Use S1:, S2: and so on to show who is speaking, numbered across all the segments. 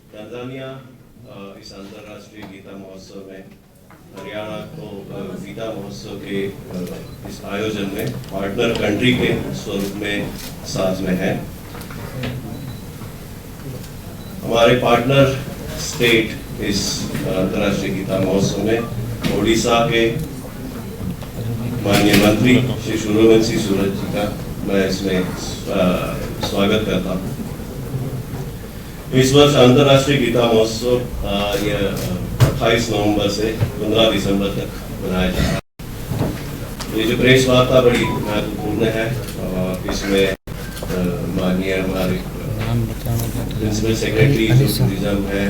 S1: Tanzania इस अंतर्राष्ट्रीय गीता महोत्सव में हरियाणा को गीता महोत्सव के इस आयोजन में पार्टनर कंट्री के स्वरूप में साथ में है। हमारे पार्टनर स्टेट इस अंतर्राष्ट्रीय गीता महोत्सव में ओडिशा के माननीय मंत्री श्री शुरोवंशी सूरज जी का मैं इसमें स्वागत करता हूँ। इस वर्ष अंतर्राष्ट्रीय गीता महोत्सव यह 28 नवंबर से 15 दिसंबर तक मनाया जा रहा है। ये जो प्रेस वार्ता बड़ी महत्वपूर्ण है और इसमें माननीय हमारे प्रिंसिपल सेक्रेटरी जो टूरिज्म है,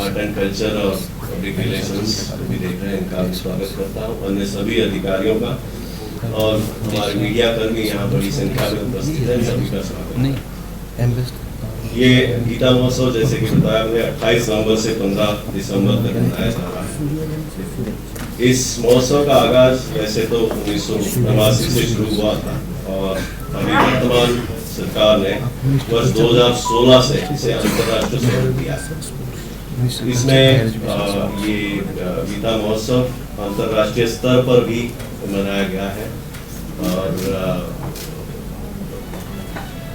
S1: आर्ट एंड कल्चर और पब्लिक रिलेशंस भी देख रहे हैं, इनका भी स्वागत करता हूँ। अन्य सभी अधिकारियों का और हमारे मीडिया कर्मी यहाँ बड़ी संख्या में उपस्थित हैं, सभी का स्वागत। ये गीता महोत्सव जैसे कि बताया मैंने 28 नवंबर से 15 दिसंबर तक मनाया जा रहा है। इस महोत्सव का आगाज वैसे तो 1989 से शुरू हुआ था और अभी वर्तमान सरकार ने वर्ष 2016 से इसे अंतर्राष्ट्रीय स्वरूप दिया। इसमें ये गीता महोत्सव अंतर्राष्ट्रीय स्तर पर भी मनाया गया है और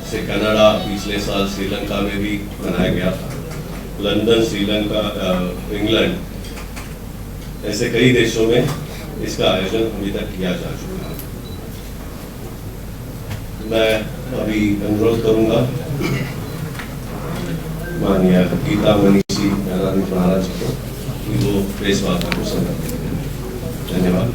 S1: से कनाडा पिछले साल श्रीलंका में भी मनाया गया था, लंदन, श्रीलंका, इंग्लैंड ऐसे कई देशों में इसका आयोजन अभी तक किया जा चुका है। मैं अभी अनुरोध करूंगा माननीय गीता मनीषी महाराज जी को कि वो प्रेस वार्ता को संबोधित करें। धन्यवाद।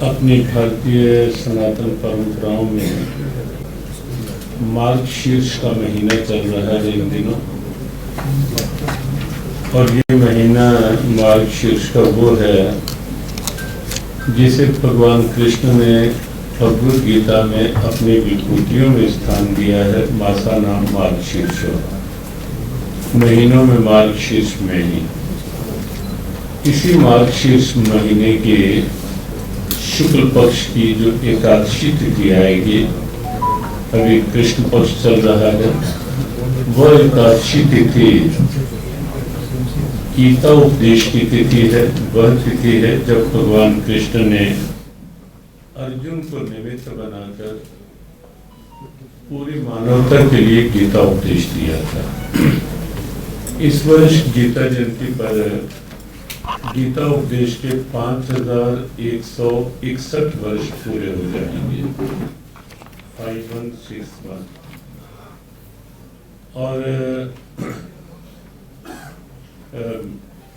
S2: अपनी भारतीय सनातन परंपराओं में मार्गशीर्ष का महीना चल रहा है इन दिनों, और ये महीना मार्गशीर्ष का वो है जिसे भगवान कृष्ण ने भगवद गीता में अपनी विभूतियों में स्थान दिया है। मासा नाम मार्गशीर्ष, महीनों में मार्गशीर्ष महीने। इसी मार्गशीर्ष महीने के शुक्ल पक्ष की जो एकादशी तिथि आएगी, अभी कृष्ण पक्ष चल रहा है, वह एकादशी तिथि गीता उपदेश की तिथि है। वह तिथि है जब भगवान कृष्ण ने अर्जुन को निमित्त बनाकर पूरी मानवता के लिए गीता उपदेश दिया था। इस वर्ष गीता जयंती पर गीता उपदेश के 5161 वर्ष पूरे हो जाएंगे, 5161। और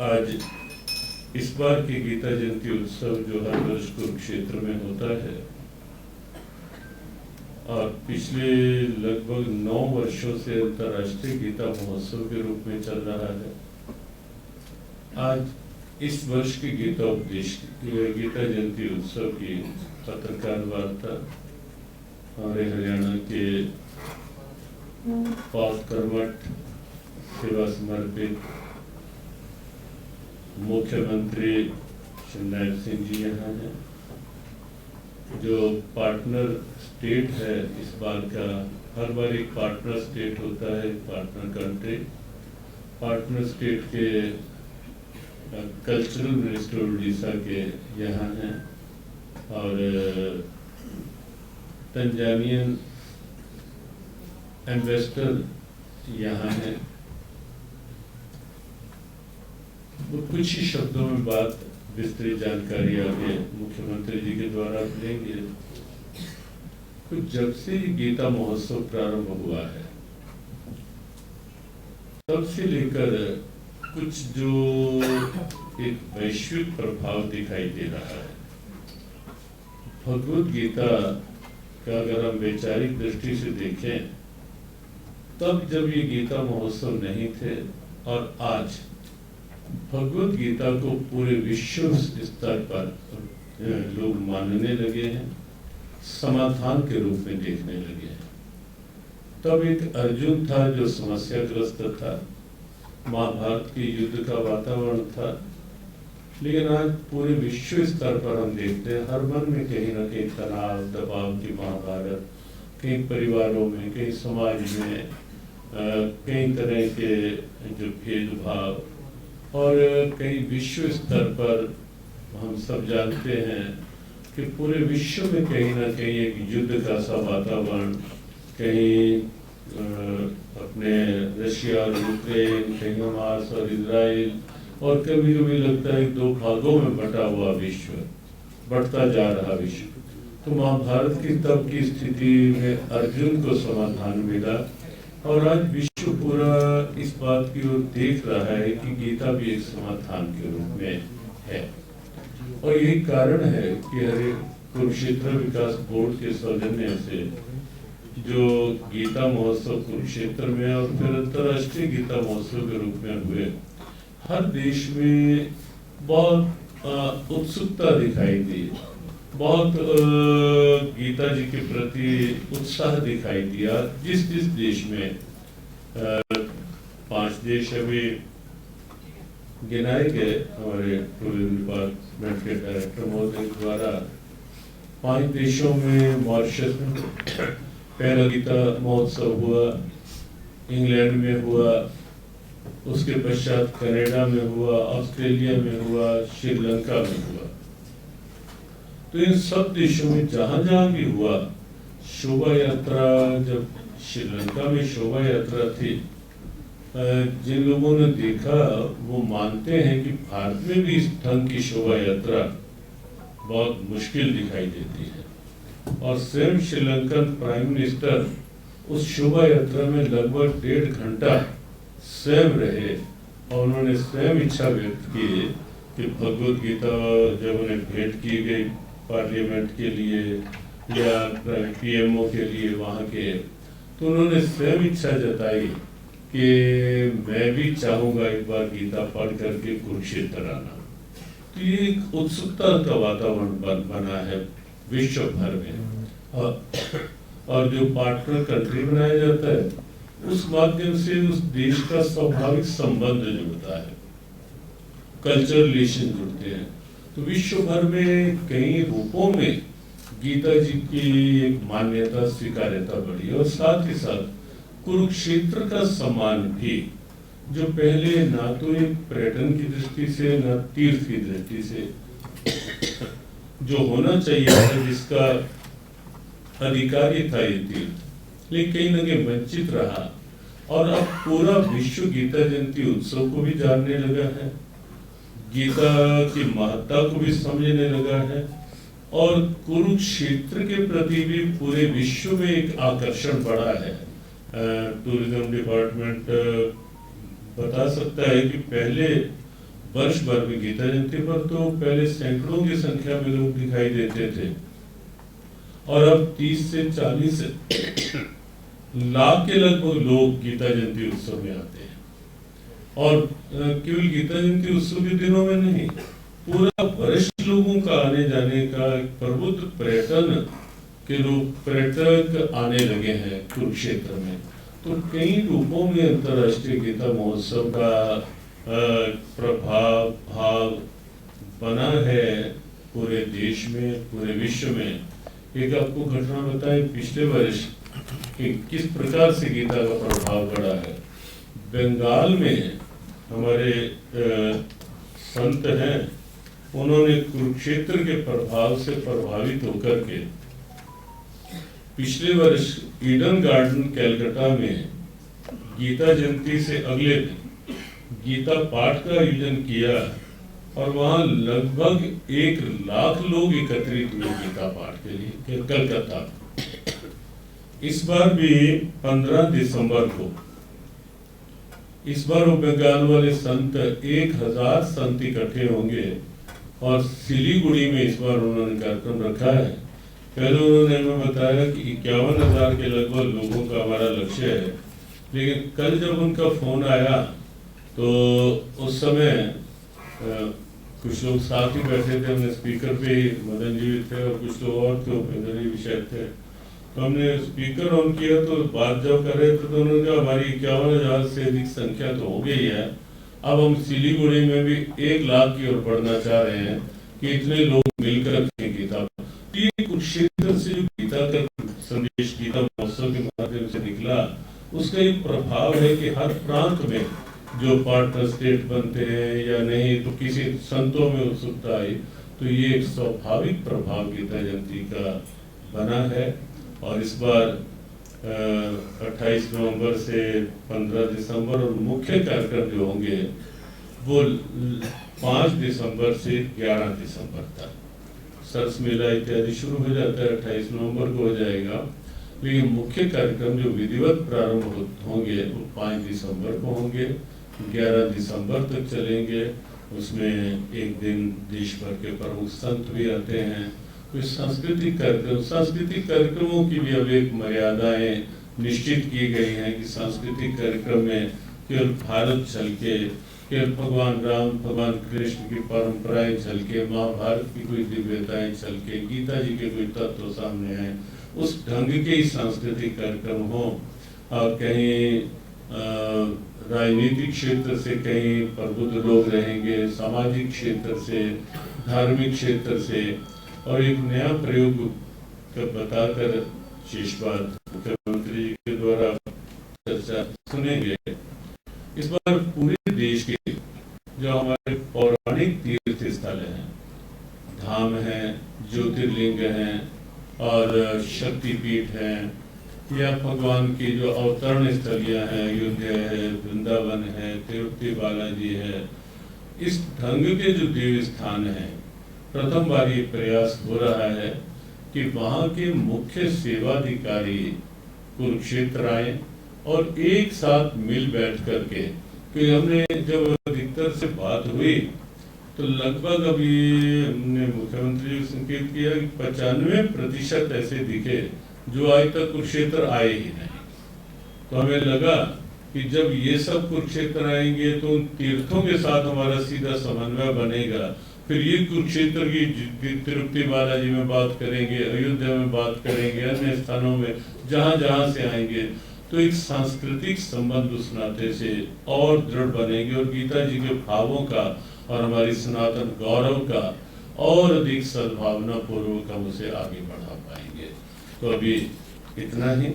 S2: आज इस बार की गीता जयंती उत्सव जो हर वर्ष कुरुक्षेत्र में होता है और पिछले लगभग 9 वर्षों से अंतर्राष्ट्रीय गीता महोत्सव के रूप में चल रहा है। आज इस वर्ष की गीता जयंती उत्सव की पत्रकार वार्ता हमारे हरियाणा के पाक कर्मठ सेवा समर्पित मुख्यमंत्री शिवराज सिंह जी यहाँ हैं, जो पार्टनर स्टेट है इस बार का। हर बार एक पार्टनर स्टेट होता है, पार्टनर कंट्री। पार्टनर स्टेट के कल्चरल मिनिस्टर उड़ीसा के यहाँ हैं और तंजानियन एम्बेसडर यहाँ हैं। वो कुछ ही शब्दों में बात विस्तृत जानकारी आगे मुख्यमंत्री जी के द्वारा लेंगे। कुछ जब से गीता महोत्सव प्रारंभ हुआ है तब से लेकर कुछ जो एक वैश्विक प्रभाव दिखाई दे रहा है। भगवद गीता का अगर हम वैचारिक दृष्टि से देखें, तब जब ये गीता महोत्सव नहीं थे और आज भगवत गीता को पूरे विश्व स्तर पर लोग मानने लगे हैं, समाधान के रूप में देखने लगे हैं। तब एक अर्जुन था जो समस्याग्रस्त था, महाभारत के युद्ध का वातावरण था, लेकिन आज पूरे विश्व स्तर पर हम देखते हैं हर मन में कहीं ना कहीं तनाव दबाव की महाभारत, कई परिवारों में, कई समाज में कई तरह के जो भेदभाव, और कई विश्व स्तर पर हम सब जानते हैं कि पूरे विश्व में कहीं ना कहीं एक युद्ध का सा वातावरण, कहीं अपने रशिया और यूक्रेन, कहीं हमास और इजराइल, और कभी कभी लगता है दो भागों में बटा हुआ विश्व, बढ़ता जा रहा विश्व। तो महाभारत की तब की स्थिति में अर्जुन को समाधान मिला, और आज विश्व पूरा इस बात की ओर देख रहा है कि गीता भी एक समाधान के रूप में है। और यही कारण है कि हरे कुरुक्षेत्र विकास बोर्ड के सौजन्य से जो गीता महोत्सव कुरुक्षेत्र में और फिर अंतर्राष्ट्रीय गीता महोत्सव के रूप में हुए, हर देश में बहुत उत्सुकता दिखाई दी, बहुत गीता जी के प्रति उत्साह दिखाई दिया। जिस जिस देश में 5 देश अभी गिनाए गए हमारे टूरिज्म डिपार्टमेंट के डायरेक्टर महोदय द्वारा, 5 देशों में मॉरिशस में पहला गीता महोत्सव हुआ, इंग्लैंड में हुआ, उसके पश्चात कनाडा में हुआ, ऑस्ट्रेलिया में हुआ, श्रीलंका में हुआ। तो इन सब देशों में जहां जहां भी हुआ, शोभा यात्रा, जब श्रीलंका में शोभा यात्रा थी, जिन लोगों ने देखा वो मानते हैं कि भारत में भी इस ढंग की शोभा यात्रा बहुत मुश्किल दिखाई देती है। और स्वयं श्रीलंकन प्राइम मिनिस्टर उस शोभा यात्रा में लगभग 1.5 घंटा स्वयं रहे, और उन्होंने स्वयं इच्छा व्यक्त की कि भगवत गीता जब उन्हें भेंट की गई पार्लियामेंट के लिए या पीएमओ के लिए वहाँ के, तो उन्होंने स्वयं इच्छा जताई कि मैं भी चाहूँगा एक बार गीता पढ़ करके कुरुक्षेत्र आना। तो ये एक उत्सुकता का वातावरण बना है विश्व भर में, और जो पार्टनर कंट्री बनाया जाता है उस माध्यम से उस देश का स्वाभाविक संबंध जुड़ता है, कल्चरल रिलेशन जुड़ते हैं। तो विश्व भर में कई रूपों में गीता जी की एक मान्यता स्वीकार्यता बढ़ी, और साथ ही साथ कुरुक्षेत्र का सम्मान भी, जो पहले ना तो एक पर्यटन की दृष्टि से न तीर्थ की दृष्टि से जो होना चाहिए था, जिसका अधिकारी था ये तीर्थ, लेकिन कहीं न कहीं वंचित रहा। और अब पूरा विश्व गीता जयंती उत्सव को भी जानने लगा है, गीता की महत्ता को भी समझने लगा है, और कुरुक्षेत्र के प्रति भी पूरे विश्व में एक आकर्षण बढ़ा है। टूरिज्म डिपार्टमेंट बता सकता है कि पहले वर्ष भर में गीता जयंती पर तो पहले सैकड़ों की संख्या में लोग दिखाई देते थे, और अब 30 से 40 लाख के लगभग लोग गीता जयंती उत्सव में आते हैं। और केवल गीता जयंती उत्सव के दिनों में नहीं, पूरा वर्ष लोगों का आने जाने का प्रबुद्ध पर्यटन के रूप पर्यटक आने लगे हैं कुरुक्षेत्र में। तो कई रूपों में अंतर्राष्ट्रीय गीता महोत्सव का प्रभाव भाव बना है पूरे देश में, पूरे विश्व में। एक आपको घटना बताएं, पिछले वर्ष कि किस प्रकार से गीता का प्रभाव बढ़ा है। बंगाल में हमारे संत हैं, उन्होंने कुरुक्षेत्र के प्रभाव से प्रभावित होकर के पिछले वर्ष ईडन गार्डन कैलकाटा में गीता जयंती से अगले दिन गीता पाठ का आयोजन किया, और वहां लगभग 1 लाख लोग एकत्रित हुए गीता पाठ के लिए कलकत्ता। इस बार भी 15 दिसंबर को, इस बार वो बंगाल वाले संत 1000 संत इकट्ठे होंगे, और सिलीगुड़ी में इस बार उन्होंने कार्यक्रम रखा है। पहले उन्होंने हमें बताया कि 51,000 के लगभग लोगों का हमारा लक्ष्य है, लेकिन कल जब उनका फोन आया तो उस समय कुछ लोग साथ ही बैठे थे, हमने स्पीकर पे ही, मदन जी भी थे और कुछ लोग और थे, उपेंद्र जी विषय थे। तो हमने स्पीकर ऑन किया तो बात जब कर रहे थे तो उन्होंने कहा हमारी 51,000 से अधिक संख्या तो हो गई है, अब हम सिलीगुड़ी में भी 1 लाख की ओर बढ़ना चाह रहे हैं कि इतने लोग मिलकर रखें गीता। ये कुरुक्षेत्र से जो गीता का संदेश गीता महोत्सव के माध्यम से निकला, उसका एक प्रभाव है कि हर प्रांत में जो पार्टनर स्टेट बनते हैं या नहीं, तो किसी संतों में उत्सुकता आई, तो ये एक स्वाभाविक प्रभाव गीता जयंती का बना है। और इस बार 28 नवंबर से 15 दिसंबर और मुख्य कार्यक्रम जो होंगे वो 5 दिसंबर से 11 दिसंबर तक, सरस मेला इत्यादि शुरू हो जाता है, 28 नवंबर को हो जाएगा, लेकिन मुख्य कार्यक्रम जो विधिवत प्रारंभ होंगे वो 5 दिसंबर को होंगे, 11 दिसंबर तक चलेंगे। उसमें एक दिन देश भर के प्रमुख संत भी आते हैं। कुछ सांस्कृतिक कार्यक्रमों की भी अब एक मर्यादाएं निश्चित की गई हैं कि सांस्कृतिक कार्यक्रम में केवल भारत झलके, केवल भगवान राम भगवान कृष्ण की परंपराएं झलके, महाभारत की कोई दिव्यताएं झलके, गीता जी के कोई तत्व सामने आए, उस ढंग के ही सांस्कृतिक कार्यक्रम हो। और कहीं राजनीतिक क्षेत्र से कहीं प्रबुद्ध लोग रहेंगे, सामाजिक क्षेत्र से, धार्मिक क्षेत्र से, और एक नया प्रयोग का बताकर शेष बात मुख्यमंत्री जी के द्वारा चर्चा सुनेंगे। इस बार पूरे देश के जो हमारे पौराणिक तीर्थ स्थल हैं, धाम हैं, ज्योतिर्लिंग हैं और शक्तिपीठ हैं, या भगवान की जो अवतरण स्थलियां हैं, अयोध्या है, वृंदावन है, तिरुपति बालाजी है, इस ढंग के जो देव स्थान हैं, प्रथम बार ये प्रयास हो रहा है कि वहाँ के मुख्य सेवाधिकारी कुरुक्षेत्र आए और एक साथ मिल बैठ करके, कि हमने जब अधिकतर से बात हुई तो लगभग अभी हमने मुख्यमंत्री जी संकेत किया कि 95% ऐसे दिखे जो आज तक कुरुक्षेत्र आए ही नहीं। तो हमें लगा कि जब ये सब कुरुक्षेत्र आएंगे तो उन तीर्थों के साथ हमारा सीधा समन्वय बनेगा, फिर ये कुरुक्षेत्र की तिरुपति बालाजी में बात करेंगे, अयोध्या में बात करेंगे, अन्य स्थानों में जहां जहां से आएंगे, तो एक सांस्कृतिक संबंध उस नाते से और दृढ़ बनेंगे और गीता जी के भावों का और हमारी सनातन गौरव का और अधिक सद्भावना पूर्वक हम उसे आगे बढ़ा पाएंगे। तो अभी इतना ही,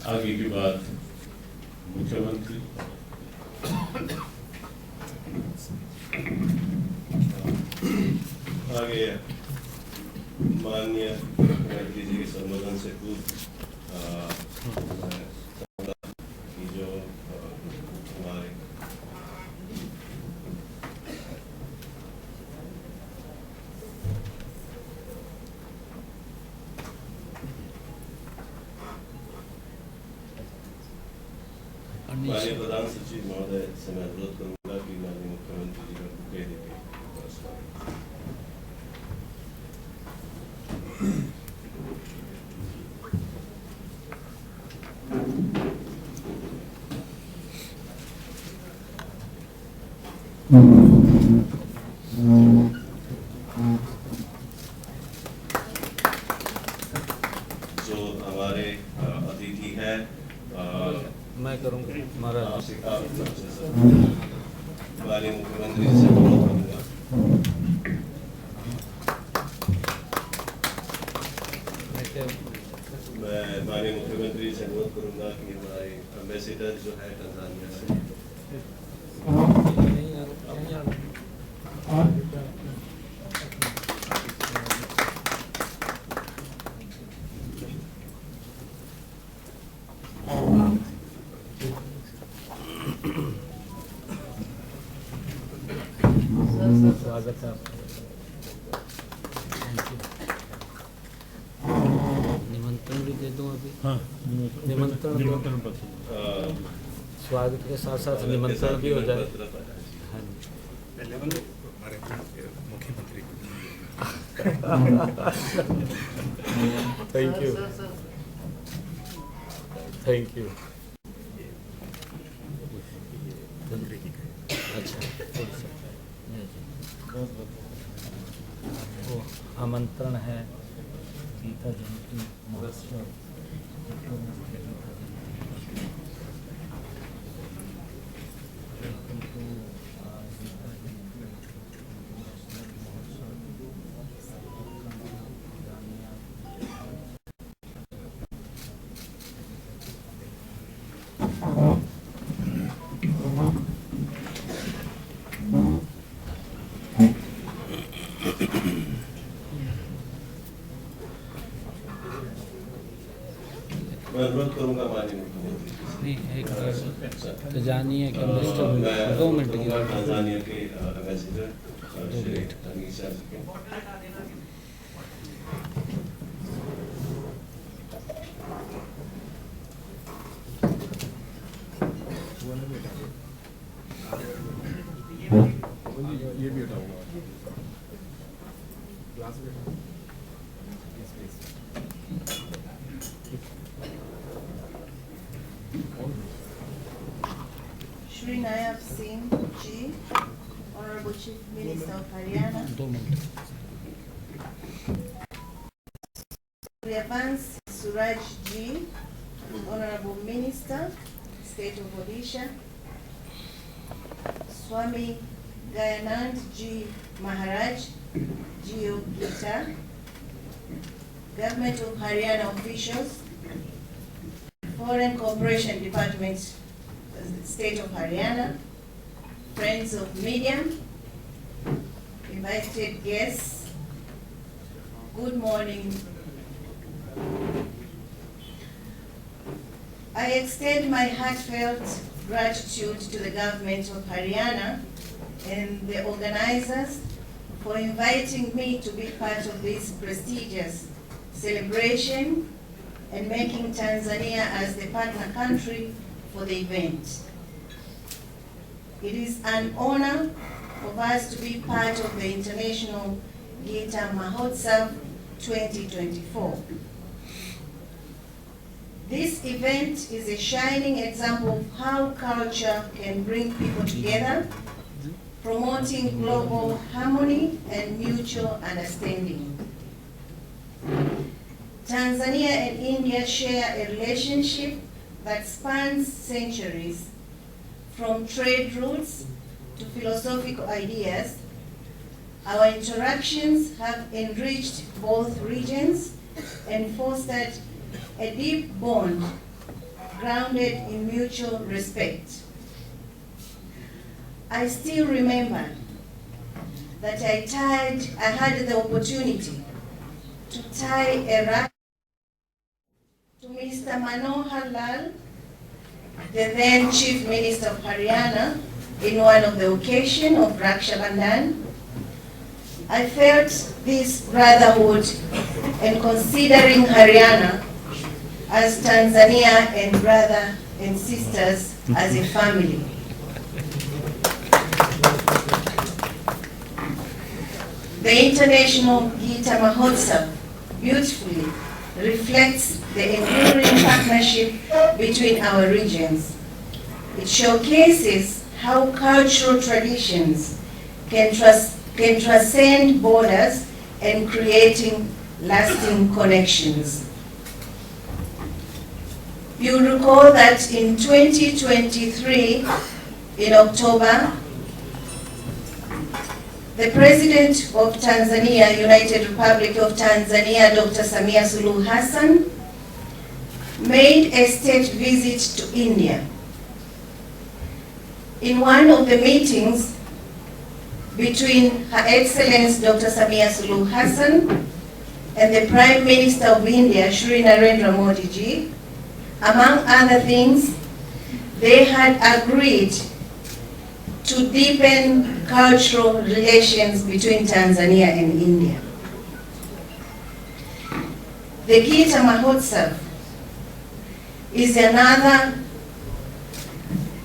S2: आगे की बात मुख्यमंत्री।
S1: आगे माननीय मुख्यमंत्री जी के संबोधन से पूर्व जो हमारे माननीय प्रधान सचिव महोदय से मैं अनुरोध करूंगा कि माननीय मुख्यमंत्री जी का बुके देके जो हमारे अतिथि हैं,
S3: मैं करूँगा महाराज।
S1: माननीय मुख्यमंत्री से अनुरोध करूंगा। मैं माननीय मुख्यमंत्री से अनुरोध करूंगा कि हमारे एम्बेसडर जो है तंजानिया से,
S3: स्वागत है। निमंत्रण भी दे दूं अभी? हाँ, निमंत्रण पत्र स्वागत के साथ साथ निमंत्रण भी हो जाए। हाँ,
S4: हमारे मुख्यमंत्री
S3: थैंक यू, थैंक यू। वो आमंत्रण है गीता जयंती महोत्सव।
S1: मैं अनुरोध करूंगा माननीय मुख्यमंत्री
S3: नहीं, एक जानिए कि मिनिस्टर 2 मिनट की
S1: तांजानिया के एम्बेसडर श्री तनीषा जी के
S4: ये भी उठाऊंगा ग्लास भी
S5: Shri Nayab Singh Ji, Honorable Chief Minister of Haryana,
S3: 2 minute.
S5: Suryavansh Suraj Ji, Honorable Minister, State of Odisha, Swami Dayanand Ji Maharaj, Geo Gita, Government of Haryana officials, Foreign Cooperation Department, State of Haryana, friends of media, invited guests, good morning. I extend my heartfelt gratitude to the government of Haryana and the organizers for inviting me to be part of this prestigious celebration and making Tanzania as the partner country for the event. It is an honor for us to be part of the International Gita Mahotsav 2024. This event is a shining example of how culture can bring people together, promoting global harmony and mutual understanding. Tanzania and India share a relationship that spans centuries, from trade routes to philosophical ideas. Our interactions have enriched both regions and fostered a deep bond grounded in mutual respect. I still remember that I had the opportunity to tie a rack to Mr. Manohar Lal, the then Chief Minister of Haryana, in one of the occasions of Raksha Bandhan. I felt this brotherhood and considering Haryana as Tanzania and brother and sisters as a family. The International Gita Mahotsav beautifully reflects the enduring partnership between our regions. It showcases how cultural traditions can transcend borders and creating lasting connections. You recall that in 2023, in October, the President of Tanzania, United Republic of Tanzania, Dr. Samia Suluhu Hassan, made a state visit to India. In one of the meetings between Her Excellency Dr. Samia Suluhu Hassan and the Prime Minister of India, Shri Narendra Modi Ji, among other things, they had agreed to deepen cultural relations between Tanzania and India. The Gita Mahotsav is another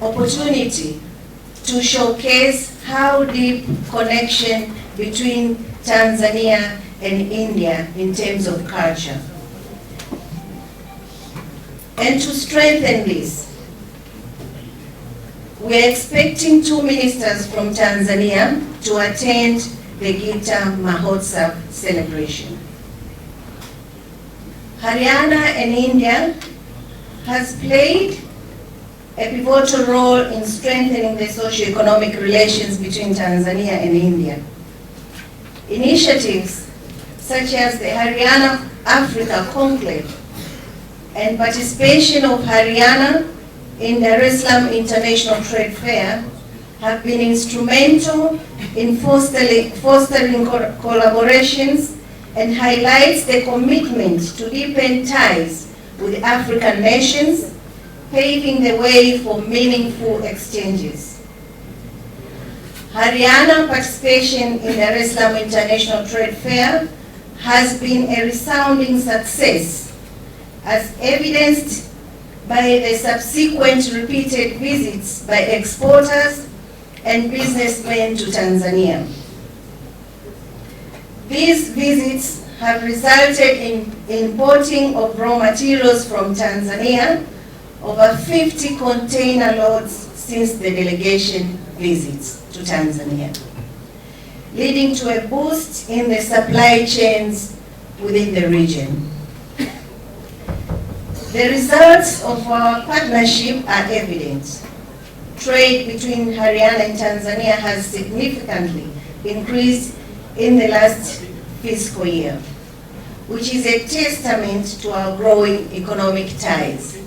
S5: opportunity to showcase how deep connection between Tanzania and India in terms of culture. And to strengthen this, we are expecting 2 ministers from Tanzania to attend the Gita Mahotsav celebration. Haryana and India has played a pivotal role in strengthening the socio-economic relations between Tanzania and India. Initiatives such as the Haryana Africa Conclave and participation of Haryana in Dar es Salaam International Trade Fair have been instrumental in fostering collaborations and highlights the commitment to deepen ties with African nations, paving the way for meaningful exchanges. Haryana participation in the Dar es Salaam International Trade Fair has been a resounding success, as evidenced by the subsequent repeated visits by exporters and businessmen to Tanzania. These visits have resulted in importing of raw materials from Tanzania, over 50 container loads since the delegation visits to Tanzania, leading to a boost in the supply chains within the region. The results of our partnership are evident. Trade between Haryana and Tanzania has significantly increased in the last fiscal year, which is a testament to our growing economic ties.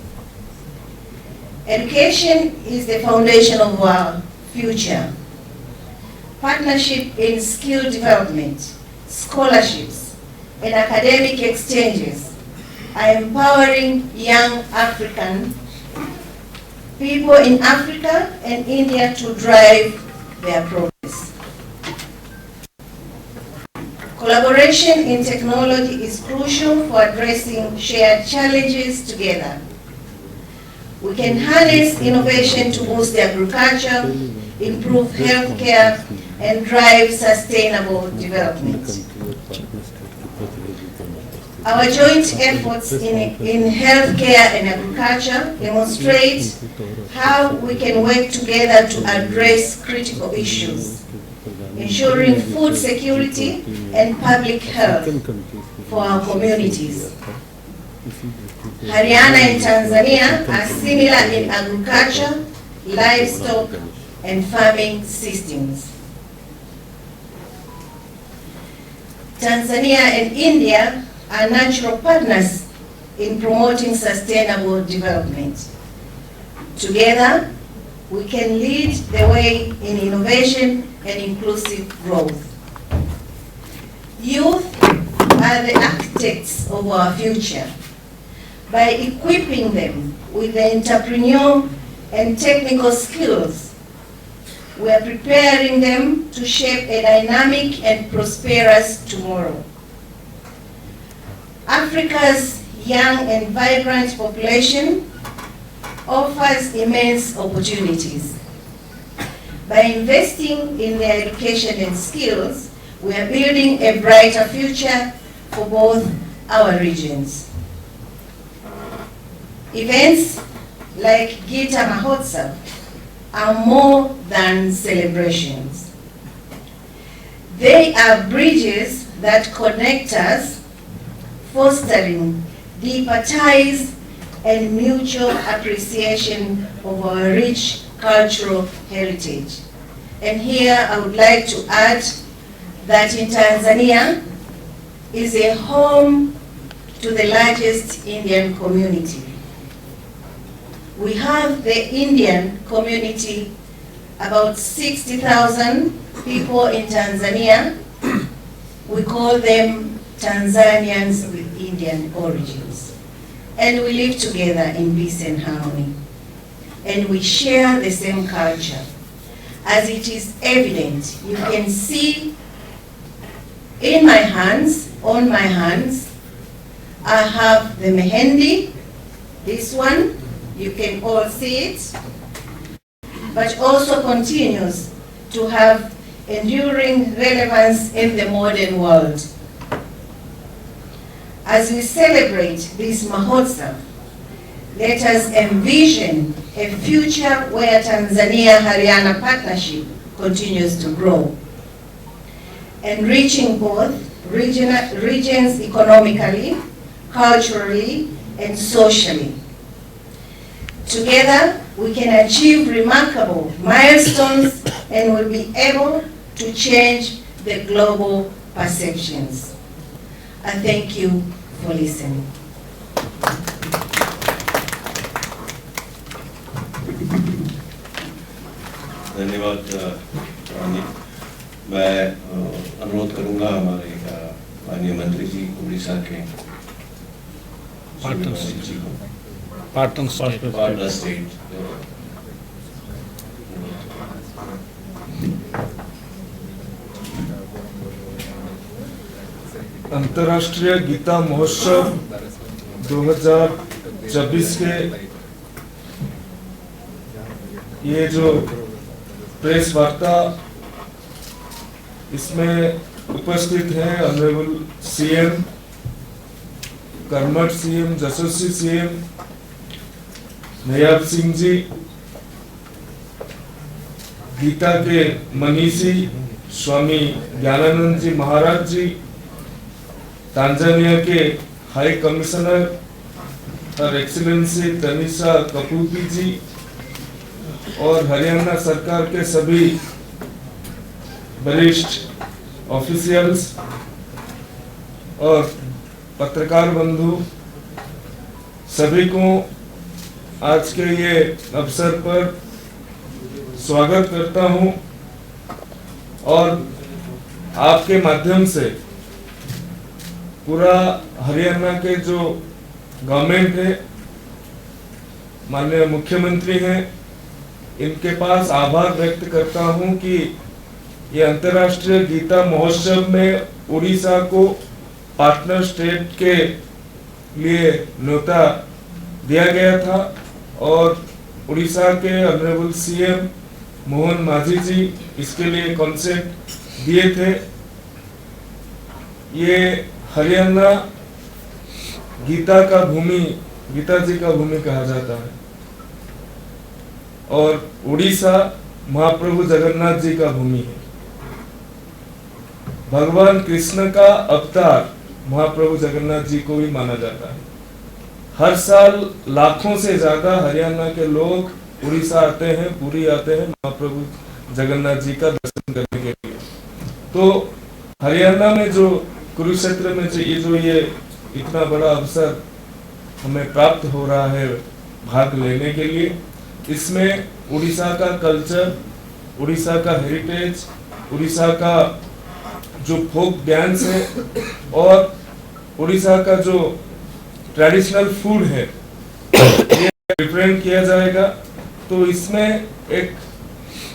S5: Education is the foundation of our future. Partnership in skill development, scholarships, and academic exchanges are empowering young African people in Africa and India to drive their progress. Collaboration in technology is crucial for addressing shared challenges together. We can harness innovation to boost agriculture, improve healthcare, and drive sustainable development. Our joint efforts in healthcare and agriculture demonstrate how we can work together to address critical issues, ensuring food security and public health for our communities. Haryana and Tanzania are similar in agriculture, livestock, and farming systems. Tanzania and India are natural partners in promoting sustainable development. Together, we can lead the way in innovation and inclusive growth. Youth are the architects of our future. By equipping them with the entrepreneurial and technical skills, we are preparing them to shape a dynamic and prosperous tomorrow. Africa's young and vibrant population offers immense opportunities. By investing in their education and skills, we are building a brighter future for both our regions. Events like Gita Mahotsav are more than celebrations. They are bridges that connect us, fostering deeper ties and mutual appreciation of our rich cultural heritage. And here I would like to add that in Tanzania is a home to the largest Indian community. We have the Indian community, about 60,000 people in Tanzania. We call them Tanzanians with Indian origins. And we live together in peace and harmony. And we share the same culture. As it is evident, you can see in my hands, on my hands, I have the mehendi, this one, you can all see it, but also continues to have enduring relevance in the modern world. As we celebrate this Mahotsav, let us envision a future where Tanzania-Haryana partnership continues to grow, enriching both regions economically, culturally, and socially. Together, we can achieve remarkable milestones and will be able to change the global perceptions. I thank you for listening.
S1: धन्यवाद रानी। मैं अनुरोध करूंगा हमारे माननीय मंत्री जी उड़ीसा के
S3: Patan
S1: state
S6: अंतर्राष्ट्रीय गीता महोत्सव 2024 के ये जो प्रेस वार्ता, इसमें उपस्थित हैं ऑनरेबल सीएम, कर्मठ सीएम, यशस्वी सीएम, नायब सिंह जी, गीता के मनीषी स्वामी ज्ञानानंद जी महाराज जी, तांजानिया के हाई कमिश्नर और एक्सीलेंसी तनिषा कपूपी जी और हरियाणा सरकार के सभी वरिष्ठ ऑफिशियल्स और पत्रकार बंधु, सभी को आज के ये अवसर पर स्वागत करता हूं और आपके माध्यम से पूरा हरियाणा के जो गवर्नमेंट है, माननीय मुख्यमंत्री हैं, इनके पास आभार व्यक्त करता हूं कि ये अंतर्राष्ट्रीय गीता महोत्सव में उड़ीसा को पार्टनर स्टेट के लिए न्योता दिया गया था और उड़ीसा के ऑनरेबल सीएम मोहन माझी जी इसके लिए कॉन्सेप्ट दिए थे। ये हरियाणा गीता का भूमि, गीता जी का भूमि कहा जाता है और उड़ीसा महाप्रभु जगन्नाथ जी का भूमि है। भगवान कृष्ण का अवतार महाप्रभु जगन्नाथ जी को भी माना जाता है। हर साल लाखों से ज्यादा हरियाणा के लोग उड़ीसा आते हैं, पुरी आते हैं महाप्रभु जगन्नाथ जी का दर्शन करने के लिए। तो हरियाणा में जो कुरुक्षेत्र में ये इतना बड़ा अवसर हमें प्राप्त हो रहा है भाग लेने के लिए, इसमें उड़ीसा का कल्चर, उड़ीसा का हेरिटेज, उड़ीसा का जो फोक डांस है और उड़ीसा का जो ट्रेडिशनल फूड है, ये रिप्रेजेंट किया जाएगा। तो इसमें एक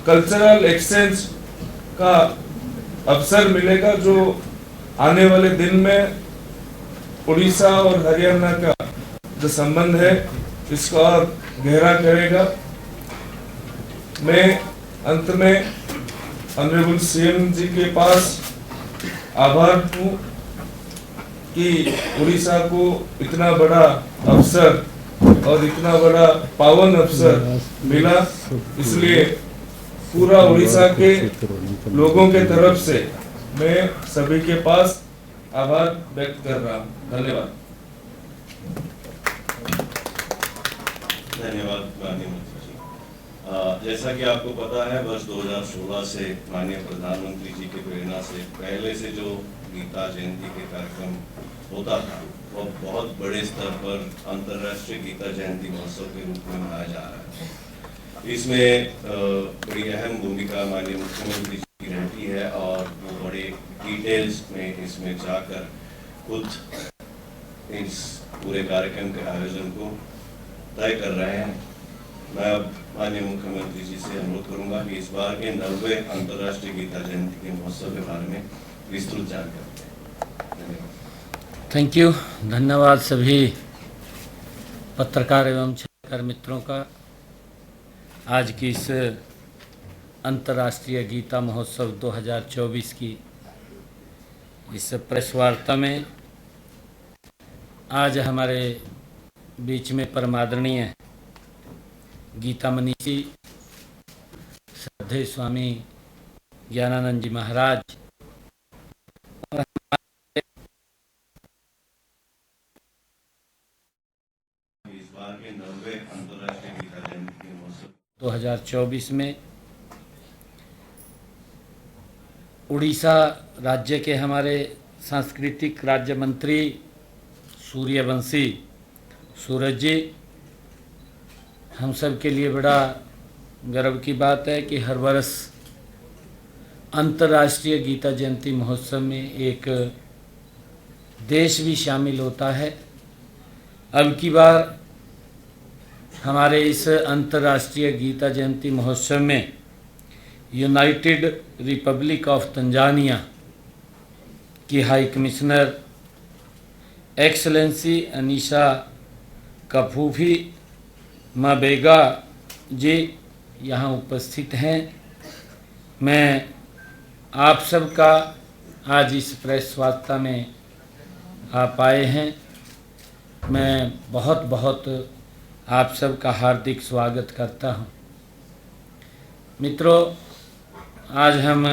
S6: कल्चरल एक्सचेंज का अवसर मिलेगा जो आने वाले दिन में उड़ीसा और हरियाणा का जो संबंध है इसको और गहरा करेगा। मैं अंत में ऑनरेबल सीएम जी के पास आभार हूँ कि उड़ीसा को इतना बड़ा अवसर और इतना बड़ा पावन अवसर मिला, इसलिए पूरा उड़ीसा के लोगों के तरफ से मैं सभी के पास आभार व्यक्त कर रहा हूँ। धन्यवाद।
S1: धन्यवाद माननीय मंत्री जी। जैसा कि आपको पता है, वर्ष 2016 से माननीय प्रधानमंत्री जी की प्रेरणा से पहले से जो गीता जयंती के कार्यक्रम होता था वो बहुत बड़े स्तर पर अंतर्राष्ट्रीय गीता जयंती महोत्सव के रूप में मनाया जा रहा है। इसमें बड़ी अहम भूमिका माननीय मुख्यमंत्री जी की रहती है और वो बड़े डिटेल्स में इसमें जाकर खुद इस पूरे कार्यक्रम के आयोजन को तय कर रहे हैं। मैं अब माननीय मुख्यमंत्री जी से अनुरोध करूंगा कि इस बार के 90वें अंतर्राष्ट्रीय गीता जयंती के महोत्सव के बारे में विस्तृत जानकारी दें। धन्यवाद।
S3: Thank you. धन्यवाद सभी पत्रकार एवं छात्रकार मित्रों का। आज की इस अंतर्राष्ट्रीय गीता महोत्सव 2024 की इस प्रेस वार्ता में आज हमारे बीच में परमादरणीय गीता मनीषी श्रद्धेय स्वामी ज्ञानानंद जी महाराज और
S1: इस बार के 90वें अंतर्राष्ट्रीय गीता जयंती के महोत्सव
S3: 2024 में उड़ीसा राज्य के हमारे सांस्कृतिक राज्य मंत्री सूर्यवंशी सूरज जी, हम सब के लिए बड़ा गर्व की बात है कि हर वर्ष अंतर्राष्ट्रीय गीता जयंती महोत्सव में एक देश भी शामिल होता है। अब की बार हमारे इस अंतर्राष्ट्रीय गीता जयंती महोत्सव में यूनाइटेड रिपब्लिक ऑफ तंजानिया की हाई कमिश्नर एक्सलेंसी अनीशा कफूफी मबेगा जी यहाँ उपस्थित हैं। मैं आप सबका आज इस प्रेस वार्ता में आप आए हैं, मैं बहुत बहुत आप सबका हार्दिक स्वागत करता हूँ। मित्रों, आज हम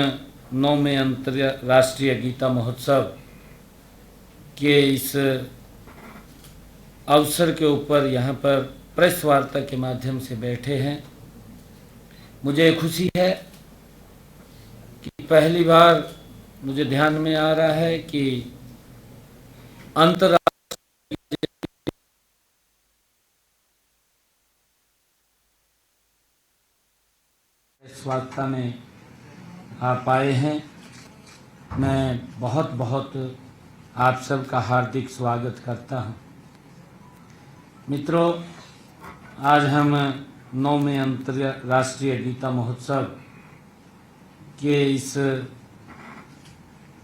S3: 9वें अंतर्राष्ट्रीय गीता महोत्सव के इस अवसर के ऊपर यहाँ पर प्रेस वार्ता के माध्यम से बैठे हैं। मुझे खुशी है कि पहली बार मुझे ध्यान में आ रहा है कि अंतर्राष्ट्रीय प्रेस वार्ता में आप आए हैं। मैं बहुत बहुत आप सबका हार्दिक स्वागत करता हूं। मित्रों, आज हम 9वें अंतर्राष्ट्रीय गीता महोत्सव के इस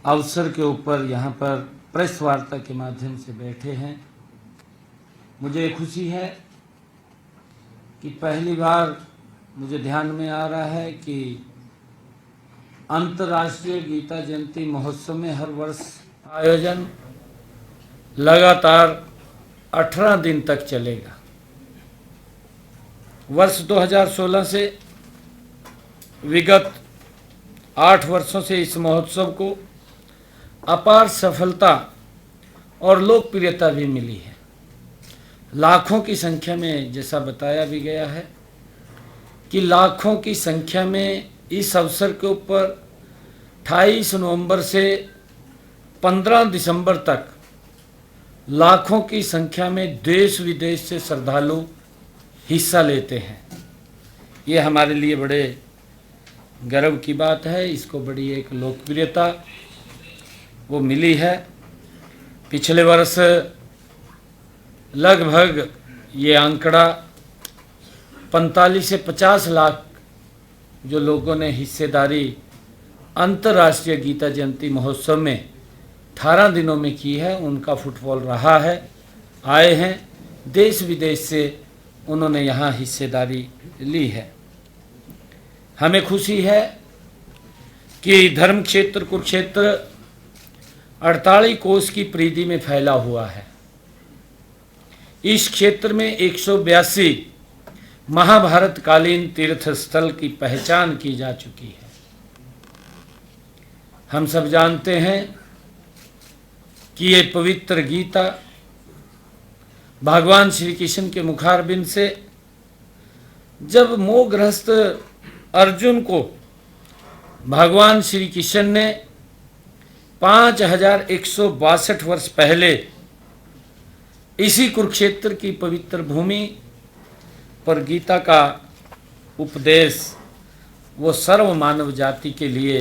S3: अवसर के ऊपर यहाँ पर प्रेस वार्ता के माध्यम से बैठे हैं। मुझे खुशी है कि पहली बार मुझे ध्यान में आ रहा है कि अंतर्राष्ट्रीय गीता जयंती महोत्सव में हर वर्ष आयोजन लगातार 18 दिन तक चलेगा। वर्ष 2016 से विगत 8 वर्षों से इस महोत्सव को अपार सफलता और लोकप्रियता भी मिली है। लाखों की संख्या में, जैसा बताया भी गया है कि लाखों की संख्या में इस अवसर के ऊपर 28 नवंबर से 15 दिसंबर तक लाखों की संख्या में देश विदेश से श्रद्धालु हिस्सा लेते हैं। ये हमारे लिए बड़े गर्व की बात है। इसको बड़ी एक लोकप्रियता वो मिली है। पिछले वर्ष लगभग ये आंकड़ा 45 से 50 लाख जो लोगों ने हिस्सेदारी अंतर्राष्ट्रीय गीता जयंती महोत्सव में 18 दिनों में की है, उनका फुटफॉल रहा है। आए हैं देश विदेश से, उन्होंने यहाँ हिस्सेदारी ली है। हमें खुशी है कि धर्म क्षेत्र कुरुक्षेत्र 48 कोस की परिधि में फैला हुआ है। इस क्षेत्र में 182 महाभारत कालीन तीर्थ स्थल की पहचान की जा चुकी है। हम सब जानते हैं कि ये पवित्र गीता भगवान श्री कृष्ण के मुखारबिंद से जब मोहग्रस्त अर्जुन को भगवान श्री कृष्ण ने 5162 वर्ष पहले इसी कुरुक्षेत्र की पवित्र भूमि पर गीता का उपदेश वो सर्व मानव जाति के लिए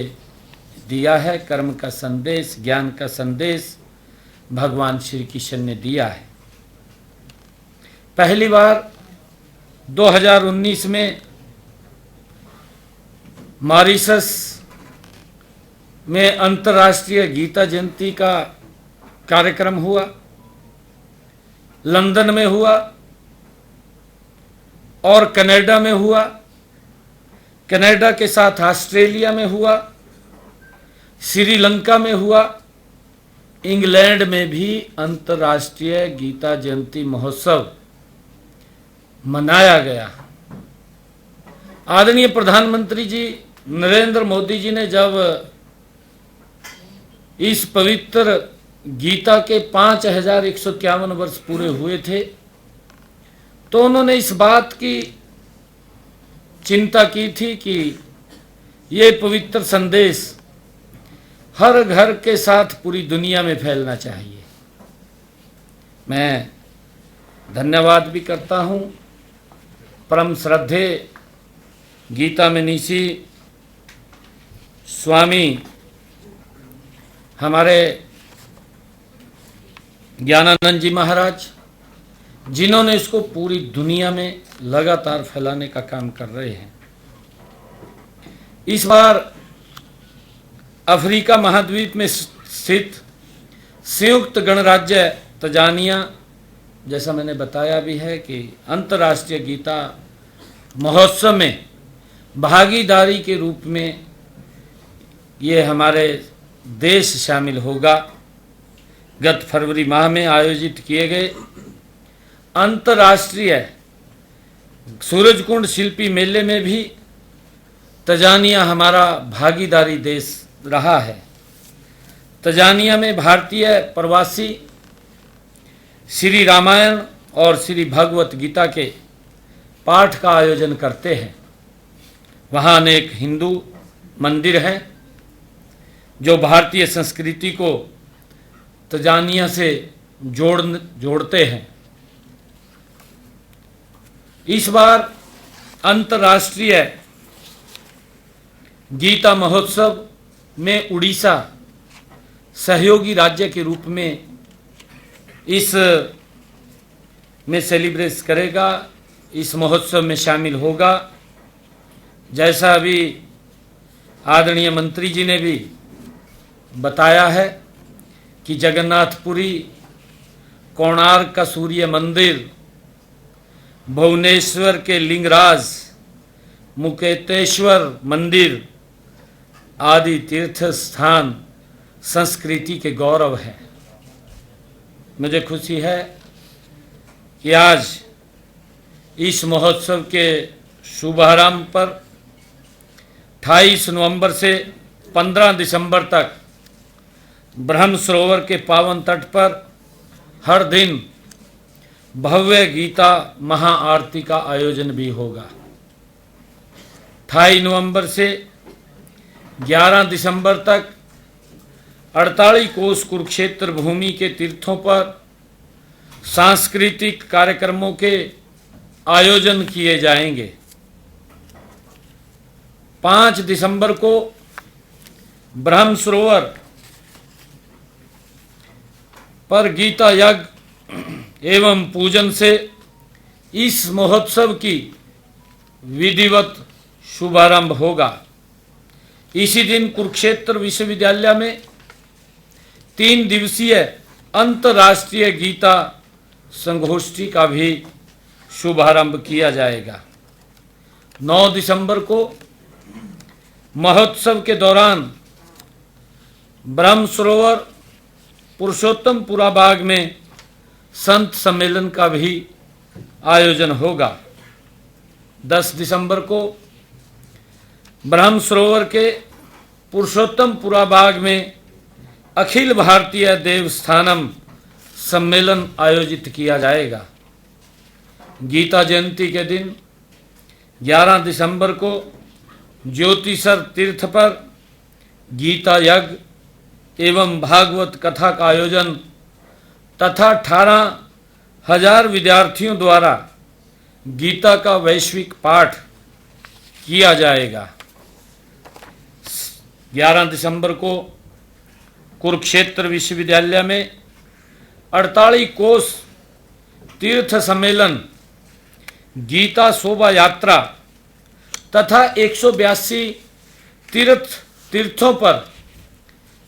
S3: दिया है। कर्म का संदेश, ज्ञान का संदेश भगवान श्री कृष्ण ने दिया है। पहली बार 2019 में मॉरिशस में अंतर्राष्ट्रीय गीता जयंती का कार्यक्रम हुआ, लंदन में हुआ और कनाडा में हुआ। कनाडा के साथ ऑस्ट्रेलिया में हुआ, श्रीलंका में हुआ, इंग्लैंड में भी अंतर्राष्ट्रीय गीता जयंती महोत्सव मनाया गया। आदरणीय प्रधानमंत्री जी नरेंद्र मोदी जी ने जब इस पवित्र गीता के 5151 वर्ष पूरे हुए थे तो उन्होंने इस बात की चिंता की थी कि ये पवित्र संदेश हर घर के साथ पूरी दुनिया में फैलना चाहिए। मैं धन्यवाद भी करता हूँ परम श्रद्धेय गीता मनीषी स्वामी हमारे ज्ञानानंद जी महाराज, जिन्होंने इसको पूरी दुनिया में लगातार फैलाने का काम कर रहे हैं। इस बार अफ्रीका महाद्वीप में स्थित संयुक्त गणराज्य तंजानिया, जैसा मैंने बताया भी है कि अंतर्राष्ट्रीय गीता महोत्सव में भागीदारी के रूप में ये हमारे देश शामिल होगा। गत फरवरी माह में आयोजित किए गए अंतर्राष्ट्रीय सूरजकुंड शिल्पी मेले में भी तंजानिया हमारा भागीदारी देश रहा है। तंजानिया में भारतीय प्रवासी श्री रामायण और श्री भगवत गीता के पाठ का आयोजन करते हैं। वहाँ अनेक हिंदू मंदिर हैं जो भारतीय संस्कृति को तंजानिया से जोड़ते हैं। इस बार अंतर्राष्ट्रीय गीता महोत्सव में उड़ीसा सहयोगी राज्य के रूप में इस में सेलिब्रेट करेगा, इस महोत्सव में शामिल होगा। जैसा अभी आदरणीय मंत्री जी ने भी बताया है कि जगन्नाथपुरी, कोणार्क का सूर्य मंदिर, भुवनेश्वर के लिंगराज, मुकेतेश्वर मंदिर आदि तीर्थ स्थान संस्कृति के गौरव हैं। मुझे खुशी है कि आज इस महोत्सव के शुभारंभ पर 28 नवंबर से 15 दिसंबर तक ब्रह्म सरोवर के पावन तट पर हर दिन भव्य गीता महाआरती का आयोजन भी होगा। 28 नवंबर से 11 दिसंबर तक 48 कोस कुरुक्षेत्र भूमि के तीर्थों पर सांस्कृतिक कार्यक्रमों के आयोजन किए जाएंगे। 5 दिसंबर को ब्रह्म सरोवर पर गीता यज्ञ एवं पूजन से इस महोत्सव की विधिवत शुभारंभ होगा। इसी दिन कुरुक्षेत्र विश्वविद्यालय में 3 दिवसीय अंतर्राष्ट्रीय गीता संगोष्ठी का भी शुभारंभ किया जाएगा। 9 दिसंबर को महोत्सव के दौरान ब्रह्म सरोवर पुरुषोत्तमपुरा बाग में संत सम्मेलन का भी आयोजन होगा। 10 दिसंबर को ब्रह्म सरोवर के पुरुषोत्तमपुरा बाग में अखिल भारतीय देवस्थानम सम्मेलन आयोजित किया जाएगा। गीता जयंती के दिन 11 दिसंबर को ज्योतिसर तीर्थ पर गीता यज्ञ एवं भागवत कथा का आयोजन तथा 18,000 विद्यार्थियों द्वारा गीता का वैश्विक पाठ किया जाएगा। 11 दिसंबर को कुरुक्षेत्र विश्वविद्यालय में 48 कोस तीर्थ सम्मेलन, गीता शोभा यात्रा तथा 182 तीर्थों पर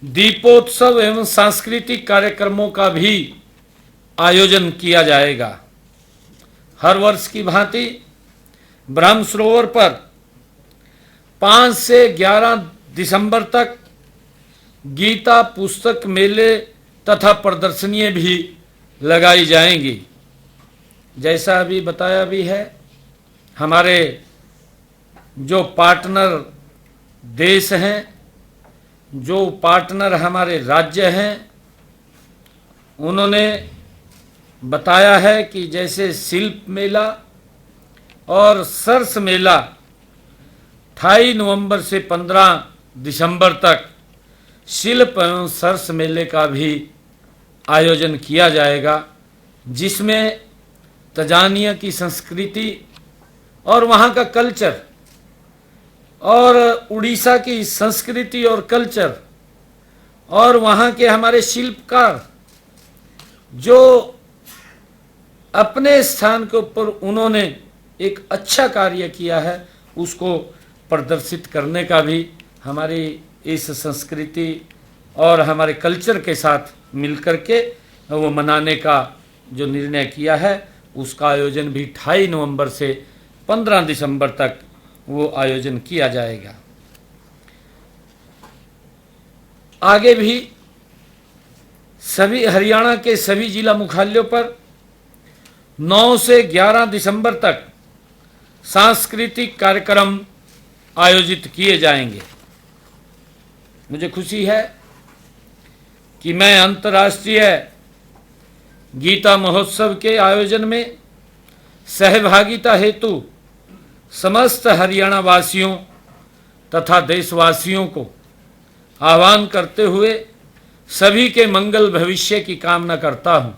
S3: दीपोत्सव एवं सांस्कृतिक कार्यक्रमों का भी आयोजन किया जाएगा। हर वर्ष की भांति ब्रह्म सरोवर पर 5 से 11 दिसंबर तक गीता पुस्तक मेले तथा प्रदर्शनियां भी लगाई जाएंगी। जैसा अभी बताया भी है, हमारे जो पार्टनर देश हैं, जो पार्टनर हमारे राज्य हैं, उन्होंने बताया है कि जैसे शिल्प मेला और सरस मेला 28 नवंबर से 15 दिसंबर तक शिल्प एवं सरस मेले का भी आयोजन किया जाएगा, जिसमें तंजानिया की संस्कृति और वहाँ का कल्चर और उड़ीसा की संस्कृति और कल्चर और वहाँ के हमारे शिल्पकार जो अपने स्थान के ऊपर उन्होंने एक अच्छा कार्य किया है, उसको प्रदर्शित करने का भी हमारी इस संस्कृति और हमारे कल्चर के साथ मिलकर के वो मनाने का जो निर्णय किया है, उसका आयोजन भी 28 नवंबर से 15 दिसंबर तक वो आयोजन किया जाएगा। आगे भी सभी हरियाणा के सभी जिला मुख्यालयों पर 9 से 11 दिसंबर तक सांस्कृतिक कार्यक्रम आयोजित किए जाएंगे। मुझे खुशी है कि मैं अंतर्राष्ट्रीय गीता महोत्सव के आयोजन में सहभागिता हेतु समस्त हरियाणा वासियों तथा देशवासियों को आह्वान करते हुए सभी के मंगल भविष्य की कामना करता हूं।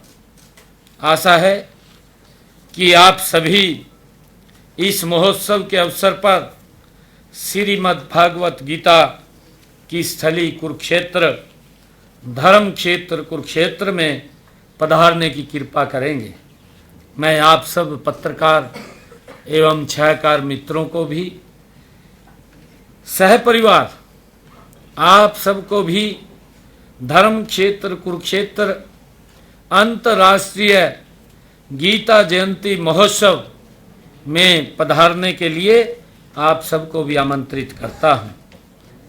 S3: आशा है कि आप सभी इस महोत्सव के अवसर पर श्रीमद् भागवत गीता की स्थली कुरुक्षेत्र, धर्म क्षेत्र कुरुक्षेत्र में पधारने की कृपा करेंगे। मैं आप सब पत्रकार एवं छायाकार मित्रों को भी, सहपरिवार आप सबको भी धर्म क्षेत्र कुरुक्षेत्र अंतर्राष्ट्रीय गीता जयंती महोत्सव में पधारने के लिए आप सबको भी आमंत्रित करता हूं।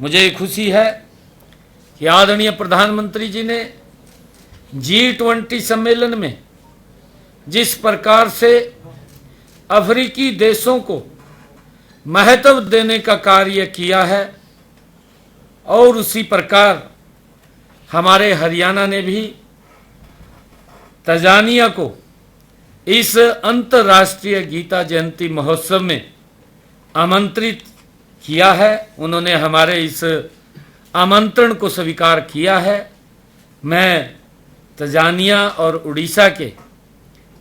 S3: मुझे खुशी है कि आदरणीय प्रधानमंत्री जी ने G20 सम्मेलन में जिस प्रकार से अफ्रीकी देशों को महत्व देने का कार्य किया है, और उसी प्रकार हमारे हरियाणा ने भी तंजानिया को इस अंतर्राष्ट्रीय गीता जयंती महोत्सव में आमंत्रित किया है। उन्होंने हमारे इस आमंत्रण को स्वीकार किया है। मैं तंजानिया और उड़ीसा के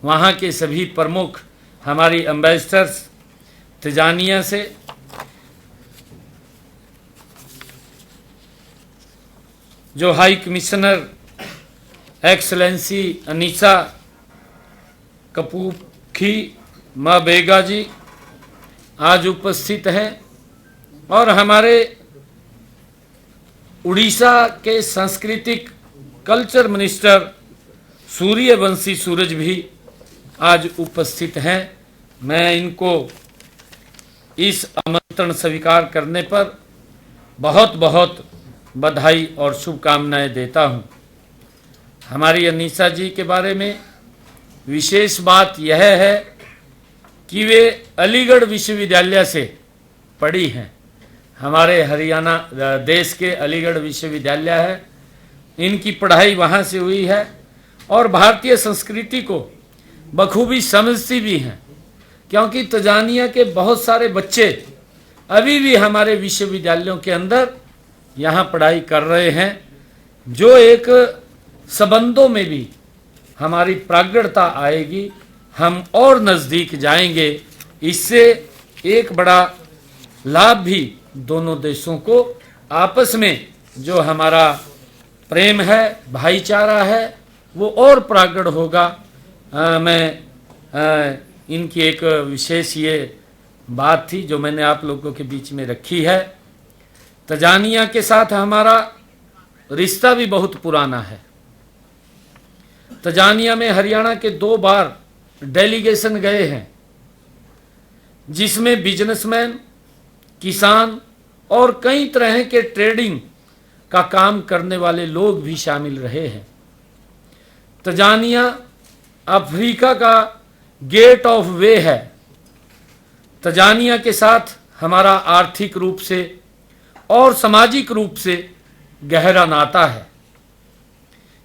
S3: वहाँ के सभी प्रमुख हमारी एम्बेसडर्स तंजानिया से जो हाई कमिश्नर एक्सलेंसी अनीसा कपूखी माबेगा जी आज उपस्थित हैं, और हमारे उड़ीसा के सांस्कृतिक कल्चर मिनिस्टर सूर्यवंशी सूरज भी आज उपस्थित हैं। मैं इनको इस आमंत्रण स्वीकार करने पर बहुत बहुत बधाई और शुभकामनाएं देता हूं। हमारी अनीसा जी के बारे में विशेष बात यह है कि वे अलीगढ़ विश्वविद्यालय से पढ़ी हैं। हमारे हरियाणा देश के अलीगढ़ विश्वविद्यालय है, इनकी पढ़ाई वहाँ से हुई है, और भारतीय संस्कृति को बखूबी समझती भी हैं, क्योंकि तंजानिया के बहुत सारे बच्चे अभी भी हमारे विश्वविद्यालयों के अंदर यहाँ पढ़ाई कर रहे हैं, जो एक संबंधों में भी हमारी प्रगाढ़ता आएगी, हम और नज़दीक जाएंगे। इससे एक बड़ा लाभ भी दोनों देशों को आपस में जो हमारा प्रेम है, भाईचारा है, वो और प्रगाढ़ होगा। इनकी एक विशेष ये बात थी जो मैंने आप लोगों के बीच में रखी है। तंजानिया के साथ हमारा रिश्ता भी बहुत पुराना है। तंजानिया में हरियाणा के 2 बार डेलीगेशन गए हैं, जिसमें बिजनेसमैन, किसान और कई तरह के ट्रेडिंग का काम करने वाले लोग भी शामिल रहे हैं। तंजानिया अफ्रीका का गेट ऑफ वे है। तंजानिया के साथ हमारा आर्थिक रूप से और सामाजिक रूप से गहरा नाता है।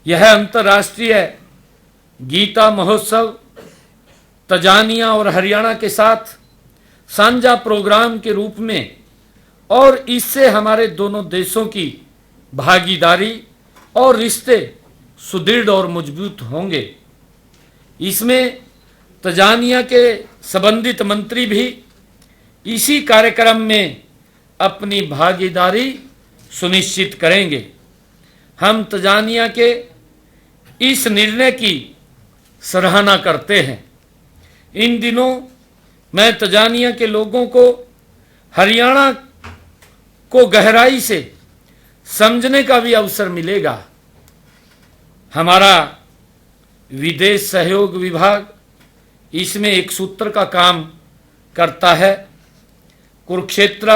S3: यह अंतर्राष्ट्रीय गीता महोत्सव तंजानिया और हरियाणा के साथ साझा प्रोग्राम के रूप में और इससे हमारे दोनों देशों की भागीदारी और रिश्ते सुदृढ़ और मजबूत होंगे। इसमें तंजानिया के संबंधित मंत्री भी इसी कार्यक्रम में अपनी भागीदारी सुनिश्चित करेंगे। हम तंजानिया के इस निर्णय की सराहना करते हैं। इन दिनों मैं तंजानिया के लोगों को हरियाणा को गहराई से समझने का भी अवसर मिलेगा। हमारा विदेश सहयोग विभाग इसमें एक सूत्र का काम करता है। कुरुक्षेत्र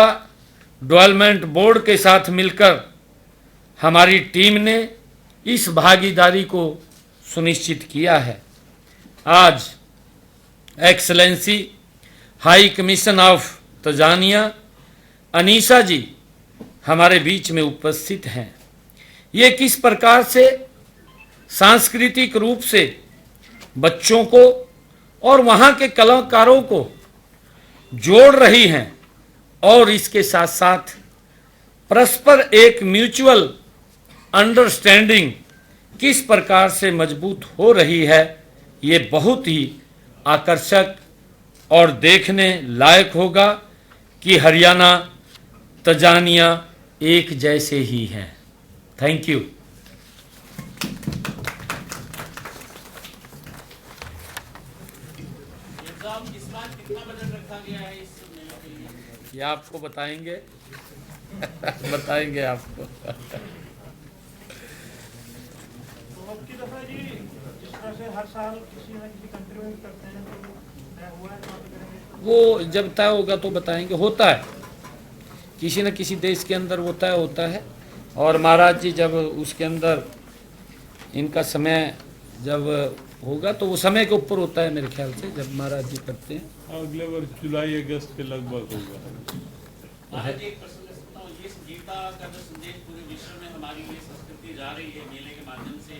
S3: डेवलपमेंट बोर्ड के साथ मिलकर हमारी टीम ने इस भागीदारी को सुनिश्चित किया है। आज excellency high commission of Tanzania Anisa ji हमारे बीच में उपस्थित हैं। ये किस प्रकार से सांस्कृतिक रूप से बच्चों को और वहाँ के कलाकारों को जोड़ रही हैं और इसके साथ साथ परस्पर एक म्यूचुअल अंडरस्टैंडिंग किस प्रकार से मजबूत हो रही है, ये बहुत ही आकर्षक और देखने लायक होगा कि हरियाणा तंजानिया एक जैसे ही हैं। Thank you. ये आपको बताएंगे बताएंगे आपको।
S7: की दफा जी जिस तरह से हर साल किसी न किसी कंट्री में करते हैं, तो हुआ है तो
S3: वो जब तय होगा तो बताएंगे। होता है किसी न किसी देश के अंदर वो तय होता है, और महाराज जी जब उसके अंदर इनका समय जब होगा तो वो समय के ऊपर होता है मेरे ख्याल से, जब महाराज जी करते हैं।
S2: अगले वर्ष जुलाई अगस्त के लगभग होगा।
S8: महाराज जी एक प्रश्न सुनाओ, ये गीता का जो संदेश पूरे विश्व में हमारी ये संस्कृति जा रही है मेले के माध्यम से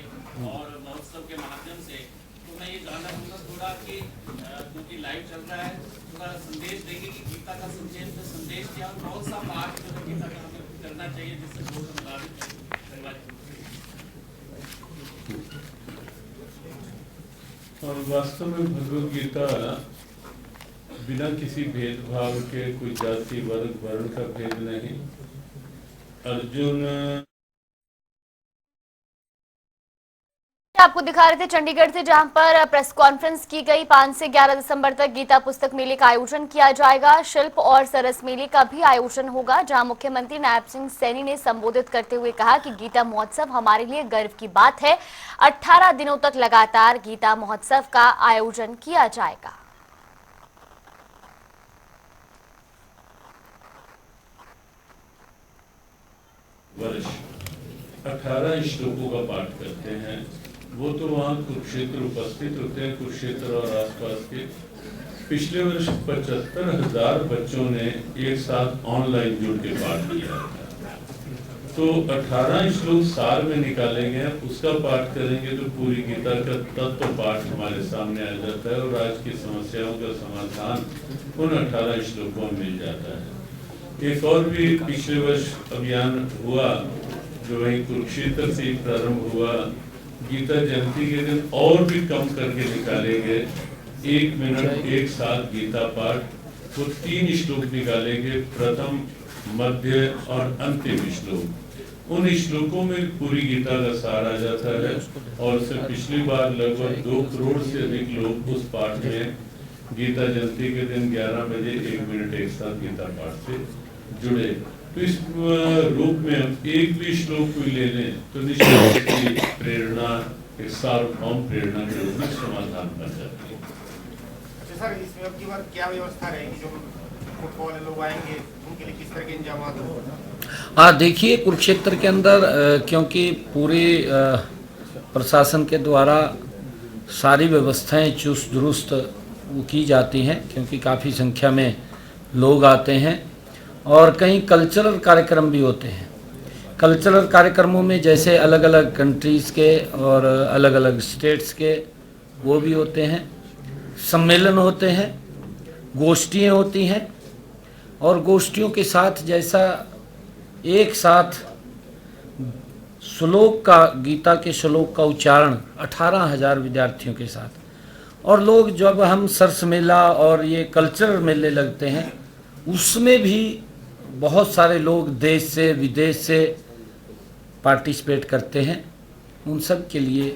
S8: और महोत्सव के माध्यम से, तो मैं ये जानना चाहूँगा थोड़ा कि क्योंकि लाइव चल रहा है, थोड़ा संदेश देंगे कि गीता का संदेश क्या, कौन सा पाठ जो है गीता का हमें करना चाहिए जिससे बहुत परिवार।
S2: और वास्तव में भगवद गीता बिना किसी भेदभाव के, कोई जाति वर्ग वर्ण का भेद नहीं। अर्जुन
S9: आपको दिखा रहे थे चंडीगढ़ से, जहां पर प्रेस कॉन्फ्रेंस की गई। 5 से 11 दिसंबर तक गीता पुस्तक मेले का आयोजन किया जाएगा। शिल्प और सरस मेले का भी आयोजन होगा, जहां मुख्यमंत्री नायब सिंह सैनी ने संबोधित करते हुए कहा कि गीता महोत्सव हमारे लिए गर्व की बात है। 18 दिनों तक लगातार गीता महोत्सव का आयोजन किया जाएगा।
S2: वर्ष 18 श्लोकों का पाठ करते हैं। वो तो वहाँ कुरुक्षेत्र उपस्थित होते हैं, कुरुक्षेत्र और आसपास के। पिछले वर्ष 75,000 बच्चों ने एक साथ ऑनलाइन जुड़ के पाठ किया था। तो 18 श्लोक सार में निकाले गए, उसका पाठ करेंगे तो पूरी गीता का तत्व पाठ हमारे सामने आ जाता है और आज की समस्याओं का समाधान उन 18 श्लोकों में मिल जाता है। एक और भी पिछले वर्ष अभियान हुआ जो वहीं कुरुक्षेत्र से प्रारंभ हुआ। गीता जयंती के दिन और भी कम करके निकाले गए, 1 मिनट एक साथ गीता पाठ। वो 3 श्लोक निकालेंगे, प्रथम, मध्य और अंतिम श्लोक। उन श्लोकों में पूरी गीता का सार आ जाता है और से पिछली बार लगभग 2 करोड़ से अधिक लोग उस पाठ में गीता जयंती के दिन 11 बजे 1 मिनट एक साथ गीता पाठ से जुड़े। तो इस रूप में हम एक भी श्लोक कोई ले लें तो निश्चित ही प्रेरणा एक सार्वभौम प्रेरणा के रूप में समाधान बन जाती है।
S7: अच्छा सर, इसमें अब की बार क्या व्यवस्था रहेगी? जो फुटबॉल लोग आएंगे उनके लिए किस तरह के इंतजाम होगा?
S3: देखिए कुरुक्षेत्र के अंदर क्योंकि पूरे प्रशासन के द्वारा सारी व्यवस्थाएं चुस्त दुरुस्त की जाती हैं, क्योंकि काफ़ी संख्या में लोग आते हैं और कई कल्चरल कार्यक्रम भी होते हैं। कल्चरल कार्यक्रमों में जैसे अलग अलग कंट्रीज़ के और अलग अलग स्टेट्स के वो भी होते हैं, सम्मेलन होते हैं, गोष्ठियाँ होती हैं और गोष्ठियों के साथ जैसा एक साथ श्लोक का, गीता के श्लोक का उच्चारण 18,000 विद्यार्थियों के साथ, और लोग जब हम सरस मेला और ये कल्चरल मेले लगते हैं उसमें भी बहुत सारे लोग देश से विदेश से पार्टिसिपेट करते हैं। उन सब के लिए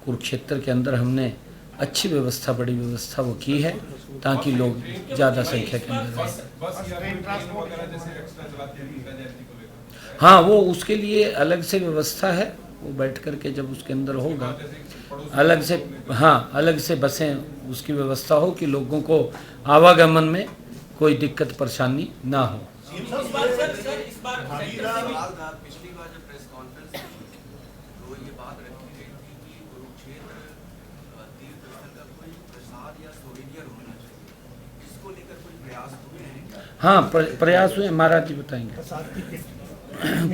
S3: कुरुक्षेत्र के अंदर हमने अच्छी व्यवस्था, बड़ी व्यवस्था वो की है ताकि लोग ज़्यादा संख्या के अंदर रहें। हाँ, वो उसके लिए अलग से व्यवस्था है, वो बैठ कर के जब उसके अंदर होगा अलग से, हाँ अलग से बसें उसकी व्यवस्था हो कि लोगों को आवागमन में कोई दिक्कत परेशानी ना हो।
S8: पिछली बार जब प्रेस कॉन्फ्रेंस थी तो ये बात रखी गई थी कि कुरुक्षेत्र तीर्थ स्थल का कोई प्रसाद या सोवेनियर होना चाहिए, इसको लेकर कोई प्रयास हुए हैं?
S3: हाँ, प्रयास हुए, महाराज जी बताएंगे।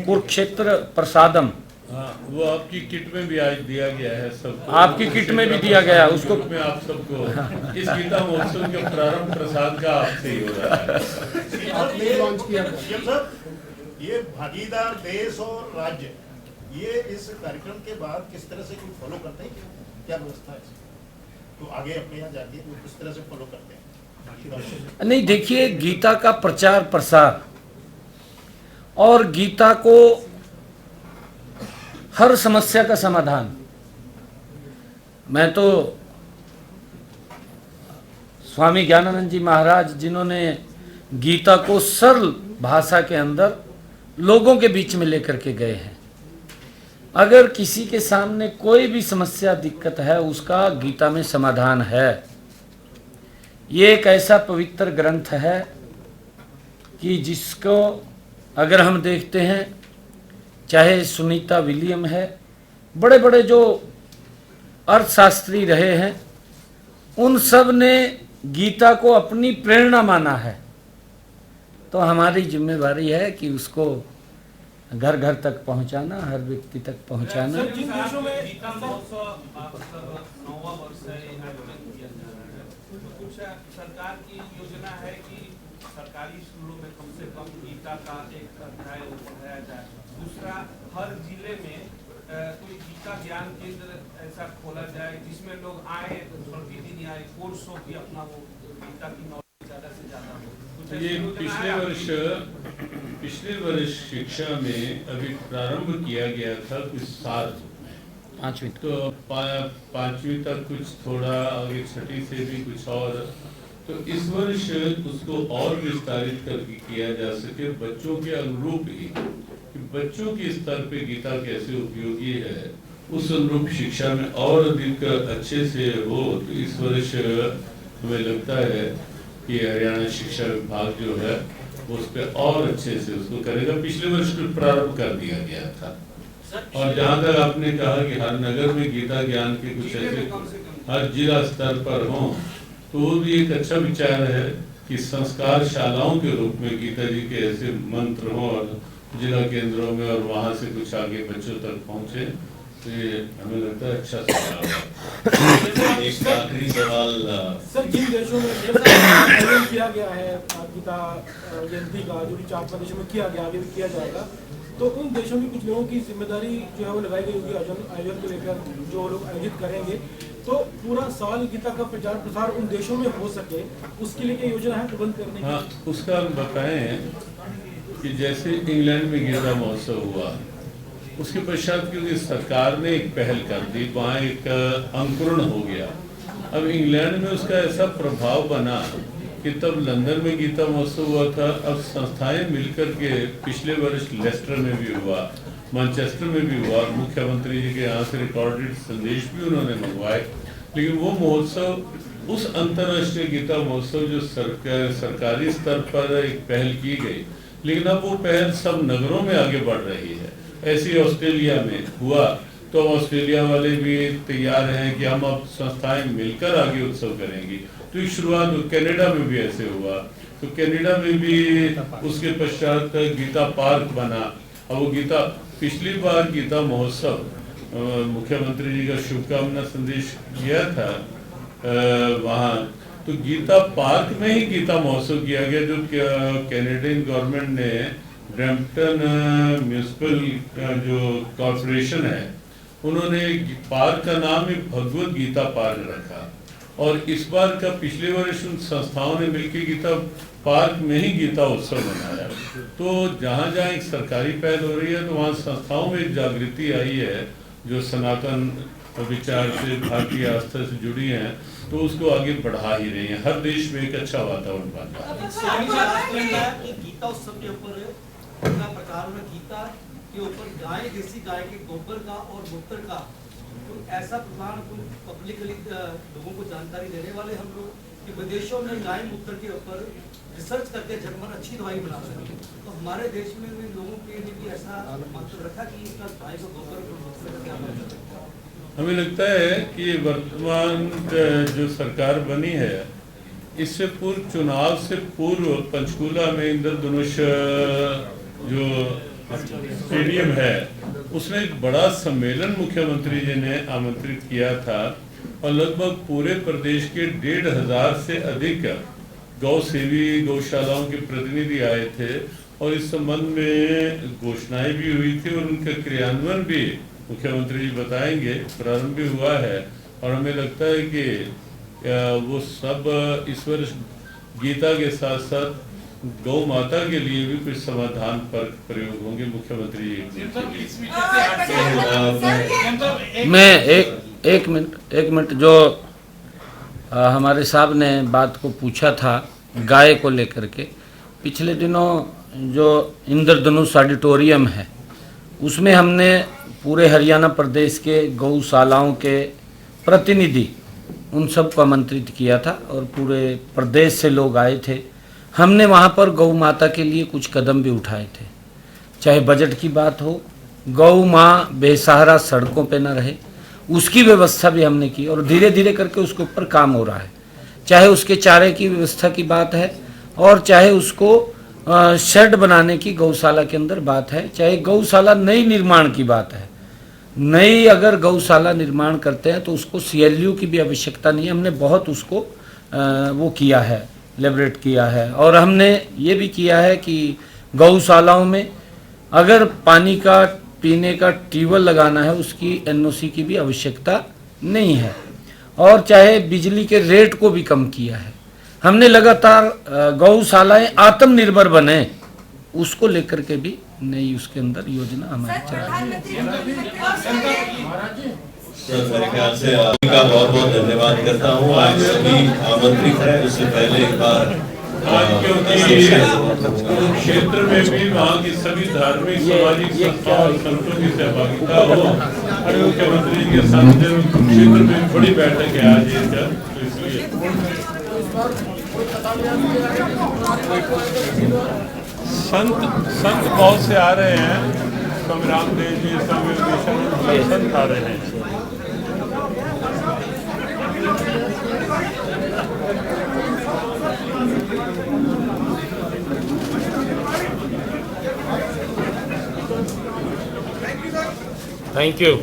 S3: कुरुक्षेत्र प्रसादम,
S2: हाँ, वो आपकी किट में भी आज दिया गया है सबको।
S3: आपकी किट में भी दिया गया, उसको
S2: में आप सबको इस गीता महोत्सव के प्रारंभ प्रसाद का आपसे ही हो रहा है।
S4: आपने लॉन्च किया ये भागीदार देश और राज्य, ये इस कार्यक्रम के बाद किस तरह से कोई फॉलो करते हैं, क्या व्यवस्था है? तो आगे अपने यहाँ जाके वो किस तरह से फॉलो करते हैं?
S3: नहीं, देखिए, गीता का प्रचार प्रसार और गीता को हर समस्या का समाधान, मैं तो स्वामी ज्ञानानंद जी महाराज जिन्होंने गीता को सरल भाषा के अंदर लोगों के बीच में लेकर के गए हैं। अगर किसी के सामने कोई भी समस्या, दिक्कत है, उसका गीता में समाधान है। ये एक ऐसा पवित्र ग्रंथ है कि जिसको अगर हम देखते हैं, चाहे सुनीता विलियम है, बड़े बड़े जो अर्थशास्त्री रहे हैं, उन सब ने गीता को अपनी प्रेरणा माना है। तो हमारी जिम्मेवारी है कि उसको घर घर तक पहुंचाना, हर व्यक्ति तक पहुंचाना।
S8: जिन देशों में गीता महोत्सव 9वां वर्ष है, आयोजन किया जा रहा है, तो कुछ सरकार की योजना है कि सरकारी स्कूलों में कम से कम गीता का एक अध्याय पढ़ाया जाए। दूसरा, हर जिले में कोई गीता ज्ञान केंद्र ऐसा खोला जाए जिसमें लोग आए, प्रतिदिन आए, कोर्स हो कि अपना वो गीता की नॉलेज ज़्यादा से ज़्यादा हो।
S2: ये पिछले वर्ष शिक्षा में अभी प्रारंभ किया गया था कुछ साल,
S3: 5वीं
S2: तो 5वीं तक कुछ थोड़ा आगे, 6ठी से भी कुछ और, तो इस वर्ष उसको और विस्तारित करके किया जा सके बच्चों के अनुरूप ही, कि बच्चों के स्तर पे गीता कैसे उपयोगी है, उस अनुरूप शिक्षा में और अधिक अच्छे से हो। तो इस वर्ष हमें लगता है कि हरियाणा शिक्षा विभाग जो है उस पर और अच्छे से उसको करेगा। पिछले वर्ष प्रारंभ कर दिया गया था। और जहाँ तक आपने कहा कि हर नगर में गीता ज्ञान के कुछ ऐसे हर जिला स्तर पर हों, तो वो भी एक अच्छा विचार है कि संस्कार शालाओं के रूप में गीता जी के ऐसे मंत्र हों और जिला केंद्रों में, और वहाँ से कुछ आगे बच्चों तक पहुँचे। तो ये हमें लगता है अच्छा सुझाव है।
S1: एक आखिरी सवाल
S7: सर, जिन देशों में आयोजन किया गया है गीता जयंती का, जो भी 4 देशों में किया गया, आगे भी किया जाएगा, तो उन देशों के कुछ लोगों की जिम्मेदारी जो है वो लगाई गई होगी आयोजन को लेकर, जो लोग आयोजित करेंगे, तो पूरा साल गीता का प्रचार प्रसार उन देशों में हो सके, उसके लिए क्या योजना है प्रबंध करने की?
S2: हाँ, उसका हम बताएं कि जैसे इंग्लैंड में गीता महोत्सव हुआ, उसके पश्चात क्योंकि सरकार ने एक पहल कर दी, वहाँ एक अंकुरण हो गया। अब इंग्लैंड में उसका ऐसा प्रभाव बना कि तब लंदन में गीता महोत्सव हुआ था। अब संस्थाएं मिलकर के पिछले वर्ष लेस्टर में भी हुआ, मैनचेस्टर में भी हुआ, और मुख्यमंत्री जी के यहाँ से रिकॉर्डेड संदेश भी उन्होंने मंगवाए। लेकिन वो महोत्सव, उस अंतर्राष्ट्रीय गीता महोत्सव जो सरकारी स्तर पर एक पहल की गई, लेकिन अब वो पहल सब नगरों में आगे बढ़ रही है। ऐसे ऑस्ट्रेलिया में हुआ तो ऑस्ट्रेलिया वाले भी तैयार हैं कि हम अब संस्थाएं मिलकर आगे उत्सव करेंगी। तो इस शुरुआत कनाडा में भी ऐसे हुआ, तो कनाडा में भी उसके पश्चात गीता पार्क बना। अब वो गीता, पिछली बार गीता महोत्सव मुख्यमंत्री जी का शुभकामना संदेश किया था वहाँ, तो गीता पार्क में ही गीता महोत्सव किया गया, जो कैनेडियन गवर्नमेंट ने ब्रैम्पटन म्यूनिसिपल जो कॉर्पोरेशन है उन्होंने पार्क का नाम ही भगवत गीता पार्क रखा। और इस बार का पिछले वर्ष उन संस्थाओं ने मिलकर गीता पार्क में ही गीता उत्सव मनाया। तो जहाँ जहाँ एक सरकारी पहल हो रही है तो वहाँ संस्थाओं में एक जागृति आई है जो सनातन विचार से, भारतीय आस्था से जुड़ी हैं, तो उसको आगे बढ़ा ही रही है। हर देश में एक अच्छा वातावरण बन रहा है।
S10: गीता उत्सव के ऊपर प्रकार में गीता के ऊपर गाय, देसी गाय के गोबर का और मूत्र का कोई ऐसा प्लान कोई पब्लिकली लोगों को जानकारी देने वाले हम लोग कि विदेशों में गाय मूत्र के ऊपर रिसर्च करके जर्मन अच्छी दवाई बना सके, तो हमारे देश में भी लोगों के लिए भी ऐसा मंत्र रखा कि इसका गाय को गोबर और मूत्र का क्या मतलब है?
S2: हमें लगता है कि वर्तमान जो सरकार बनी है, इससे पूर्व चुनाव से पूर्व पंचकूला में इंद्रधनुष जो स्टेडियम है उसमें एक बड़ा सम्मेलन मुख्यमंत्री जी ने आमंत्रित किया था और लगभग पूरे प्रदेश के 1,500 से अधिक गौ सेवी गौशालाओं के प्रतिनिधि आए थे और इस संबंध में घोषणाएं भी हुई थी और उनका क्रियान्वयन भी मुख्यमंत्री जी बताएंगे, प्रारंभ भी हुआ है। और हमें लगता है कि वो सब इस वर्ष गीता के साथ साथ गौ माता के लिए भी कुछ समाधान पर प्रयोग होंगे मुख्यमंत्री जी।
S3: मैं एक मिनट जो हमारे साहब ने बात को पूछा था गाय को लेकर के, पिछले दिनों जो इंद्रधनुष ऑडिटोरियम है उसमें हमने पूरे हरियाणा प्रदेश के गौशालाओं के प्रतिनिधि उन सबको आमंत्रित किया था और पूरे प्रदेश से लोग आए थे। हमने वहाँ पर गौ माता के लिए कुछ कदम भी उठाए थे, चाहे बजट की बात हो, गौ माँ बेसहारा सड़कों पे न रहे उसकी व्यवस्था भी हमने की और धीरे धीरे करके उसके ऊपर काम हो रहा है। चाहे उसके चारे की व्यवस्था की बात है और चाहे उसको शेड बनाने की गौशाला के अंदर बात है, चाहे गौशाला नई निर्माण की बात है। नई अगर गौशाला निर्माण करते हैं तो उसको CLU की भी आवश्यकता नहीं है, हमने बहुत उसको वो किया है, लेबरेट किया है। और हमने ये भी किया है कि गौशालाओं में अगर पानी का पीने का ट्यूबवेल लगाना है उसकी NOC की भी आवश्यकता नहीं है। और चाहे बिजली के रेट को भी कम किया है हमने लगातार। गौशालाएं आत्मनिर्भर बने उसको लेकर के भी नई उसके अंदर योजना हमारी चल रही है।
S1: मेरे ख्याल से आपका बहुत बहुत धन्यवाद करता हूँ। आज सभी आमंत्रित है, उससे पहले एक बार
S2: क्षेत्र में भी वहाँ की सभी धार्मिक सामाजिक संस्थाओं और संतों की सहभागिता हो। मुख्यमंत्री के सामने क्षेत्र में बड़ी बैठक है आज ये, तो इसलिए संत बहुत से आ रहे हैं, स्वामी रामदेव जी, स्वामी विवेकानंद संत आ रहे हैं।
S3: Thank you.